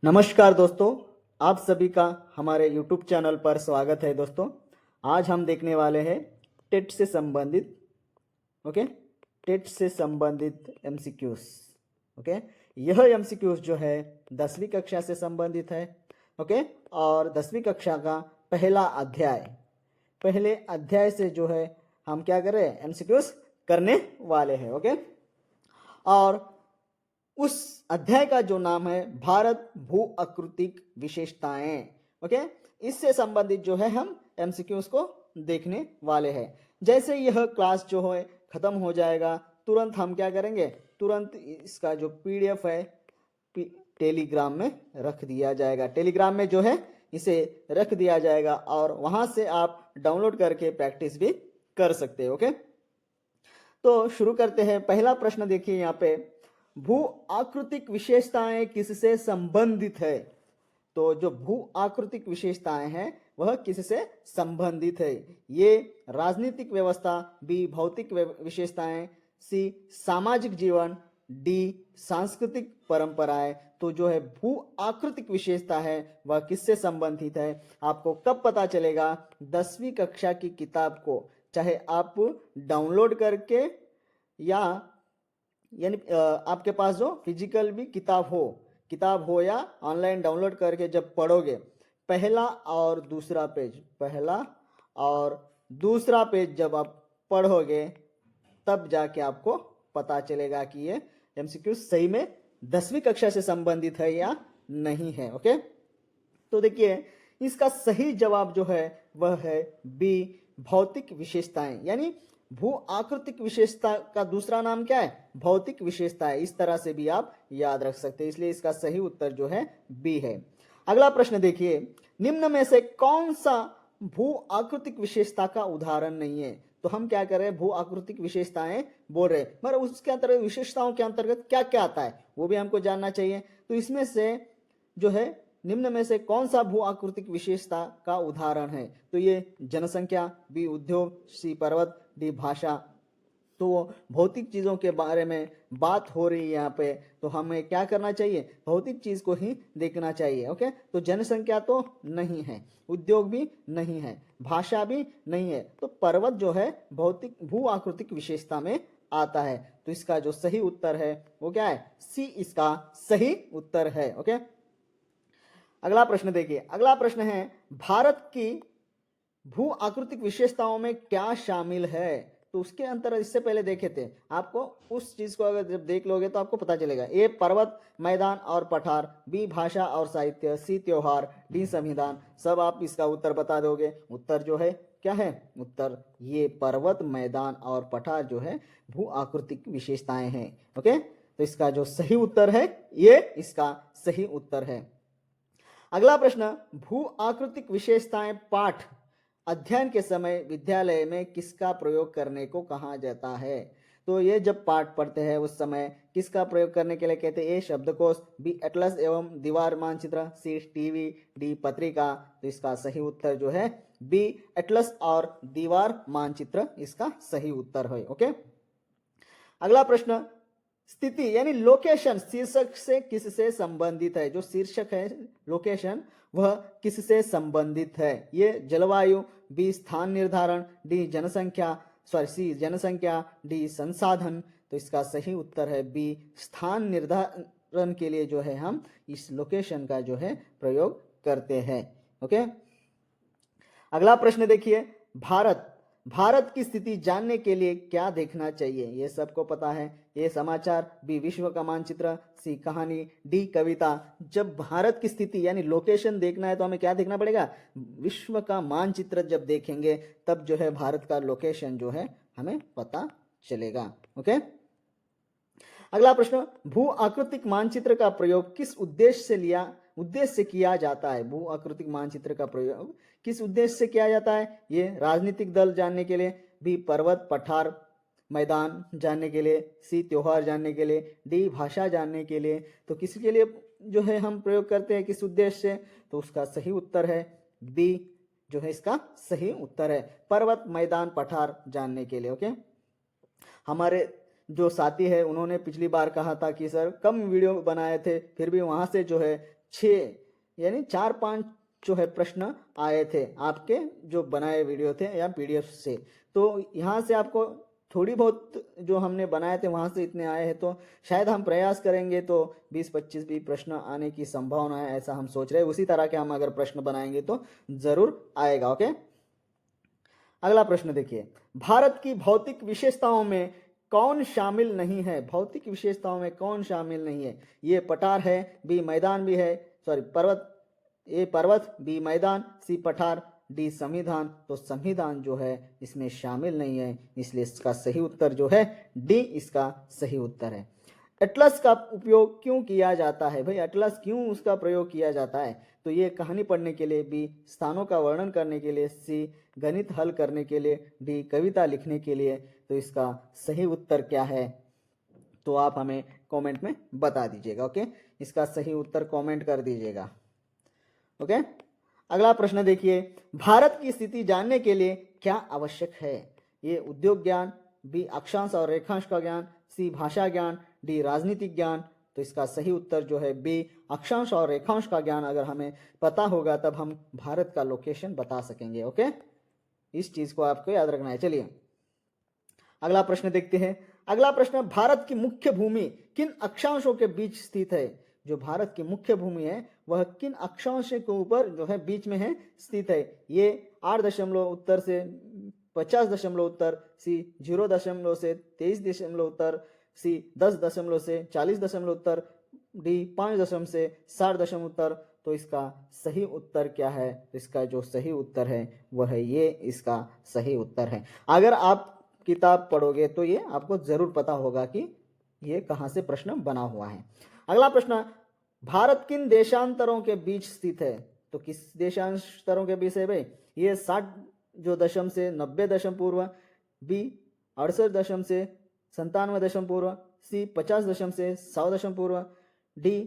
नमस्कार दोस्तों, आप सभी का हमारे YouTube चैनल पर स्वागत है। दोस्तों, आज हम देखने वाले हैं टेट से संबंधित टेट से संबंधित MCQs। यह MCQs जो है 10वीं कक्षा से संबंधित है। और 10वीं कक्षा का पहले अध्याय से जो है हम क्या कर रहे हैं, MCQs करने वाले हैं। और उस अध्याय का जो नाम है भारत भू आकृतिक विशेषताएं। इससे संबंधित जो है हम MCQs को देखने वाले हैं। जैसे यह क्लास जो है खत्म हो जाएगा, तुरंत हम क्या करेंगे, तुरंत इसका जो PDF है टेलीग्राम में रख दिया जाएगा। टेलीग्राम में जो है इसे रख दिया जाएगा और वहां से आप डाउनलोड करके प्रैक्टिस भी कर सकते हो। तो शुरू करते हैं। पहला प्रश्न देखिए यहाँ पे, भू आकृतिक विशेषताएं किससे संबंधित है? तो जो भू आकृतिक विशेषताएं हैं वह किससे संबंधित है? ये राजनीतिक व्यवस्था, B भौतिक विशेषताएं, C सामाजिक जीवन, D सांस्कृतिक परंपराएं। तो जो है भू आकृतिक विशेषता है वह किससे संबंधित है? आपको कब पता चलेगा? 10वीं कक्षा की किताब को चाहे आप डाउनलोड करके या यानी आपके पास जो फिजिकल भी किताब हो या ऑनलाइन डाउनलोड करके जब पढ़ोगे, पहला और दूसरा पेज जब आप पढ़ोगे तब जाके आपको पता चलेगा कि ये MCQ सही में 10वीं कक्षा से संबंधित है या नहीं है। तो देखिए, इसका सही जवाब जो है वह है B भौतिक विशेषताएं। यानी भू आकृतिक विशेषता का दूसरा नाम क्या है? भौतिक विशेषता है। इस तरह से भी आप याद रख सकते हैं, इसलिए इसका सही उत्तर जो है B है। अगला प्रश्न देखिए, निम्न में से कौन सा भू आकृतिक विशेषता का उदाहरण नहीं है? तो हम क्या कर रहे हैं, भू आकृतिक विशेषताएं बोल रहे हैं, मगर उसके अंतर्गत विशेषताओं के अंतर्गत क्या क्या आता है वो भी हमको जानना चाहिए। तो इसमें से जो है निम्न में से कौन सा भू आकृतिक विशेषता का उदाहरण है? तो ये जनसंख्या, B उद्योग, C पर्वत, D भाषा। तो भौतिक चीजों के बारे में बात हो रही है यहाँ पे, तो हमें क्या करना चाहिए, भौतिक चीज को ही देखना चाहिए। तो जनसंख्या तो नहीं है, उद्योग भी नहीं है, भाषा भी नहीं है, तो पर्वत जो है भौतिक भू आकृतिक विशेषता में आता है। तो इसका जो सही उत्तर है वो क्या है? C इसका सही उत्तर है। अगला प्रश्न देखिए। अगला प्रश्न है, भारत की भू आकृतिक विशेषताओं में क्या शामिल है? तो उसके अंतर्गत इससे पहले देखे थे, आपको उस चीज को अगर जब देख लोगे तो आपको पता चलेगा। A पर्वत, मैदान और पठार, B भाषा और साहित्य, C त्योहार, D संविधान। सब आप इसका उत्तर बता दोगे। उत्तर जो है क्या है? उत्तर ये पर्वत, मैदान और पठार जो है भू आकृतिक विशेषताएं हैं। तो इसका जो सही उत्तर है ये इसका सही उत्तर है। अगला प्रश्न, भू आकृतिक विशेषताएं पाठ अध्ययन के समय विद्यालय में किसका प्रयोग करने को कहा जाता है? तो ये जब पाठ पढ़ते हैं उस समय किसका प्रयोग करने के लिए कहते हैं? A शब्दकोश, B एटलस एवं दीवार मानचित्र, C टीवी, D पत्रिका। तो इसका सही उत्तर जो है B एटलस और दीवार मानचित्र इसका सही उत्तर है। अगला प्रश्न, स्थिति यानी लोकेशन शीर्षक से किससे संबंधित है? जो शीर्षक है लोकेशन वह किससे संबंधित है? ये जलवायु, B स्थान निर्धारण, C जनसंख्या, D संसाधन। तो इसका सही उत्तर है B स्थान निर्धारण के लिए जो है हम इस लोकेशन का जो है प्रयोग करते हैं। अगला प्रश्न देखिए, भारत की स्थिति जानने के लिए क्या देखना चाहिए? ये सबको पता है। ये समाचार, B विश्व का मानचित्र, C कहानी, D कविता। जब भारत की स्थिति यानी लोकेशन देखना है तो हमें क्या देखना पड़ेगा? विश्व का मानचित्र जब देखेंगे तब जो है भारत का लोकेशन जो है हमें पता चलेगा। अगला प्रश्न, भू आकृतिक मानचित्र का प्रयोग किस उद्देश्य से किया जाता है? भू आकृतिक मानचित्र का प्रयोग किस उद्देश्य से किया जाता है? ये राजनीतिक दल जानने के लिए, B पर्वत, पठार, मैदान जानने के लिए, C त्योहार जानने के लिए, D भाषा जानने के लिए। तो किसके लिए जो है हम प्रयोग करते हैं, किस उद्देश्य से? तो उसका सही उत्तर है B जो है इसका सही उत्तर है, पर्वत, मैदान, पठार जानने के लिए। हमारे जो साथी है उन्होंने पिछली बार कहा था कि सर कम वीडियो बनाए थे, फिर भी वहां से जो है यानी 4-5 जो है प्रश्न आए थे आपके जो बनाए वीडियो थे या पीडीएफ से। तो यहाँ से आपको थोड़ी बहुत जो हमने बनाए थे वहां से इतने आए हैं, तो शायद हम प्रयास करेंगे तो 20-25 भी प्रश्न आने की संभावना है, ऐसा हम सोच रहे हैं। उसी तरह के हम अगर प्रश्न बनाएंगे तो जरूर आएगा। ओके, अगला प्रश्न देखिए, भारत की भौतिक विशेषताओं में कौन शामिल नहीं है? भौतिक विशेषताओं में कौन शामिल नहीं है? ये पठार है, बी मैदान भी है, सॉरी पर्वत, ए पर्वत, बी मैदान, सी पठार, डी संविधान। तो संविधान जो है इसमें शामिल नहीं है, इसलिए इसका सही उत्तर जो है डी इसका सही उत्तर है। एटलस का उपयोग क्यों किया जाता है? भाई एटलस क्यों उसका प्रयोग किया जाता है? तो ये कहानी पढ़ने के लिए, बी स्थानों का वर्णन करने के लिए, सी गणित हल करने के लिए, डी कविता लिखने के लिए। तो इसका सही उत्तर क्या है तो आप हमें कमेंट में बता दीजिएगा। ओके, इसका सही उत्तर कमेंट कर दीजिएगा। ओके, अगला प्रश्न देखिए, भारत की स्थिति जानने के लिए क्या आवश्यक है? ये उद्योग ज्ञान, बी अक्षांश और रेखांश का ज्ञान, सी भाषा ज्ञान, डी राजनीतिक ज्ञान। तो इसका सही उत्तर जो है बी अक्षांश और रेखांश का ज्ञान अगर हमें पता होगा तब हम भारत का लोकेशन बता सकेंगे। ओके, इस चीज को आपको याद रखना है। चलिए अगला प्रश्न देखते हैं। अगला प्रश्न, भारत की मुख्य भूमि किन अक्षांशों के बीच स्थित है? जो भारत की मुख्य भूमि है वह किन अक्षांश के ऊपर जो है बीच में है स्थित है? ये 8 दशमलव उत्तर से 50 दशमलव उत्तर, सी 0 दशमलव से 23 दशमलव उत्तर, सी 10 दशमलव से 40 दशमलव उत्तर, डी 5 दशमलव से 60 दशमलव उत्तर। तो इसका सही उत्तर क्या है? तो इसका जो सही उत्तर है वह है ये इसका सही उत्तर है। अगर आप किताब पढ़ोगे तो ये आपको जरूर पता होगा कि ये कहाँ से प्रश्न बना हुआ है। अगला प्रश्न, भारत किन देशांतरों के बीच स्थित है? तो किस देशांतरों के बीच है भाई? ये 60 जो दशम से 90 दशम पूर्व, बी 68 दशम से 97 दशम पूर्व, सी 50 दशम से 100 दशम पूर्व, डी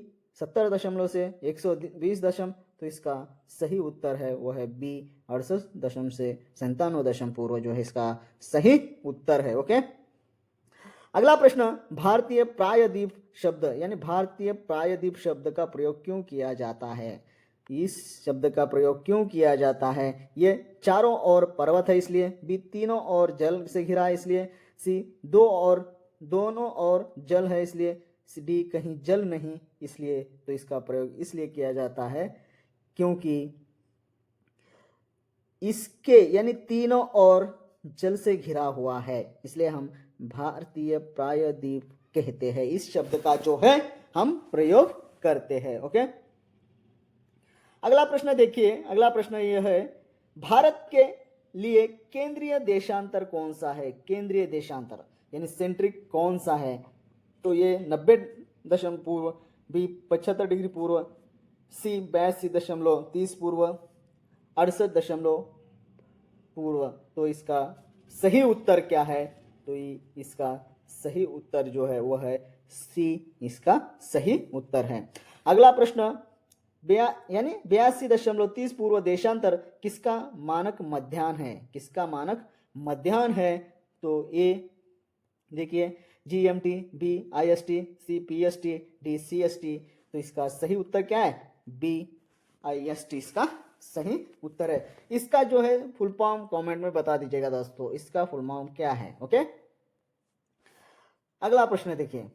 70 दशमलव से 120 दशम। तो इसका सही उत्तर है वो है बी 68 दशम से 97 दशम पूर्व जो है इसका सही उत्तर है। ओके, अगला प्रश्न, भारतीय प्रायद्वीप शब्द यानी भारतीय प्रायद्वीप शब्द का प्रयोग क्यों किया जाता है? इस शब्द का प्रयोग क्यों किया जाता है? ये चारों ओर पर्वत है इसलिए, बी तीनों ओर जल से घिरा है इसलिए, सी दोनों ओर जल है इसलिए, डी कहीं जल नहीं इसलिए। तो इसका प्रयोग इसलिए किया जाता है क्योंकि इसके यानी तीनों ओर जल से घिरा हुआ है, इसलिए हम भारतीय प्रायद्वीप कहते हैं। इस शब्द का जो है हम प्रयोग करते हैं। ओके, अगला प्रश्न देखिए। अगला प्रश्न यह है, भारत के लिए केंद्रीय देशांतर कौन सा है? केंद्रीय देशांतर यानी सेंट्रिक कौन सा है? तो ये 90 दशम पूर्व, बी 75 डिग्री पूर्व, सी 82 दशमलव 30 पूर्व, 68 दशमलव पूर्व। तो इसका सही उत्तर क्या है? तो इसका सही उत्तर जो है वह है सी इसका सही उत्तर है। अगला प्रश्न, यानी 82.30 पूर्व देशांतर किसका मानक मध्याह्न है? किसका मानक मध्याह्न है? तो ए देखिए GMT, बी IST, सी PST, डी CST। तो इसका सही उत्तर क्या है? बी IST इसका सही उत्तर है। इसका जो है फुल फॉर्म कमेंट में बता दीजिएगा दोस्तों, इसका फुल फॉर्म क्या है। ओके, अगला प्रश्न देखिए।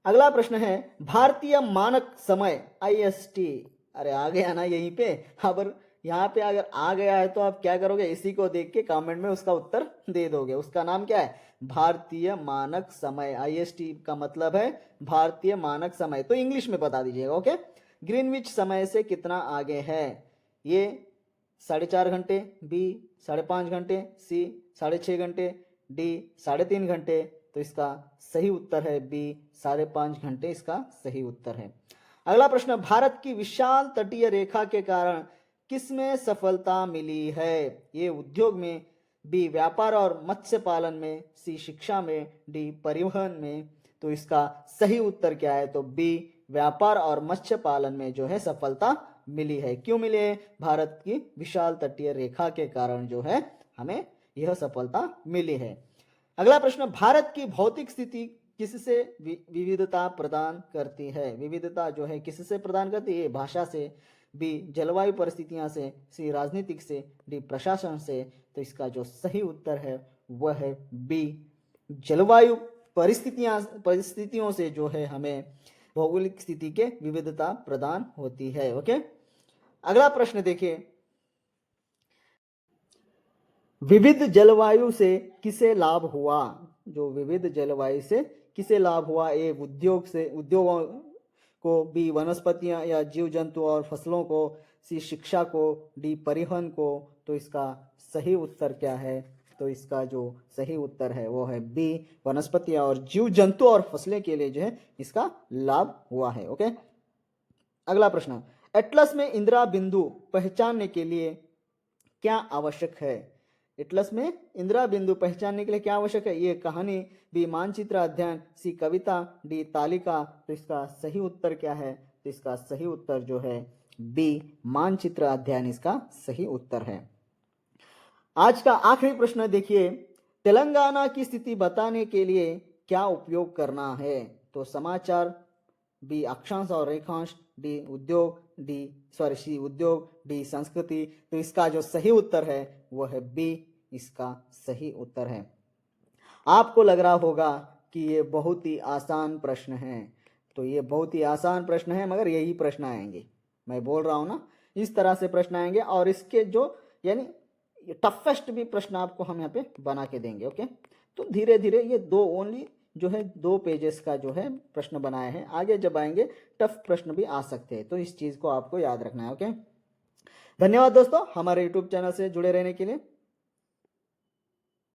अगला प्रश्न है, भारतीय मानक समय IST। अरे आ गया ना यहीं पे? अगर यहाँ पे अगर आ गया है तो आप क्या करोगे? इसी को देख के कमेंट में उसका उत्तर दे दोगे। उसका नाम क्या है? भारतीय मानक समय। IST का मतलब है भारतीय मानक समय। तो इंग्लिश में बता दीजिएगा। ओके, ग्रीनविच समय से कितना आगे है? ये 4.5 घंटे, बी 5.5 घंटे, सी 6.5 घंटे, डी 3.5 घंटे। तो इसका सही उत्तर है बी 5.5 घंटे इसका सही उत्तर है। अगला प्रश्न, भारत की विशाल तटीय रेखा के कारण किसमें सफलता मिली है? ये उद्योग में, बी व्यापार और मत्स्य पालन में, सी शिक्षा में, डी परिवहन में। तो इसका सही उत्तर क्या है? तो बी व्यापार और मत्स्य पालन में जो है सफलता मिली है। क्यों मिली है? भारत की विशाल तटीय रेखा के कारण जो है हमें यह सफलता मिली है। अगला प्रश्न, भारत की भौतिक स्थिति किससे विविधता प्रदान करती है? विविधता जो है किससे प्रदान करती है? भाषा से, बी जलवायु परिस्थितियां से, सी राजनीतिक से, डी प्रशासन से। तो इसका जो सही उत्तर है वह है बी जलवायु परिस्थितियों से जो है हमें भौगोलिक स्थिति के विविधता प्रदान होती है। ओके, अगला प्रश्न देखिए, विविध जलवायु से किसे लाभ हुआ? जो विविध जलवायु से किसे लाभ हुआ? ए उद्योगों को, बी वनस्पतियां या जीव जंतु और फसलों को, सी शिक्षा को, डी परिवहन को। तो इसका सही उत्तर क्या है? तो इसका जो सही उत्तर है वो है बी वनस्पतियां और जीव जंतु और फसलें के लिए जो है इसका लाभ हुआ है। ओके, अगला प्रश्न, एटलस में इंदिरा बिंदु पहचानने के लिए क्या आवश्यक है? एटलस में इंदिरा बिंदु पहचानने के लिए क्या आवश्यक है? ये कहानी, बी मानचित्र अध्ययन, सी कविता, डी तालिका। तो इसका सही उत्तर क्या है? तो इसका सही उत्तर जो है बी मानचित्र अध्ययन इसका सही उत्तर है। आज का आखिरी प्रश्न देखिए, तेलंगाना की स्थिति बताने के लिए क्या उपयोग करना है? तो समाचार, बी अक्षांश और रेखांश, डी उद्योग, सी उद्योग, डी संस्कृति। तो इसका जो सही उत्तर है वो है बी इसका सही उत्तर है। आपको लग रहा होगा कि ये बहुत ही आसान प्रश्न है, तो ये बहुत ही आसान प्रश्न है, मगर यही प्रश्न आएंगे, मैं बोल रहा हूं ना, इस तरह से प्रश्न आएंगे। और इसके जो यानी टफेस्ट भी प्रश्न आपको हम यहाँ पे बना के देंगे। ओके, तो धीरे धीरे ये दो पेजेस का जो है प्रश्न बनाए हैं, आगे जब आएंगे टफ प्रश्न भी आ सकते हैं, तो इस चीज को आपको याद रखना है। ओके, धन्यवाद दोस्तों हमारे यूट्यूब चैनल से जुड़े रहने के लिए।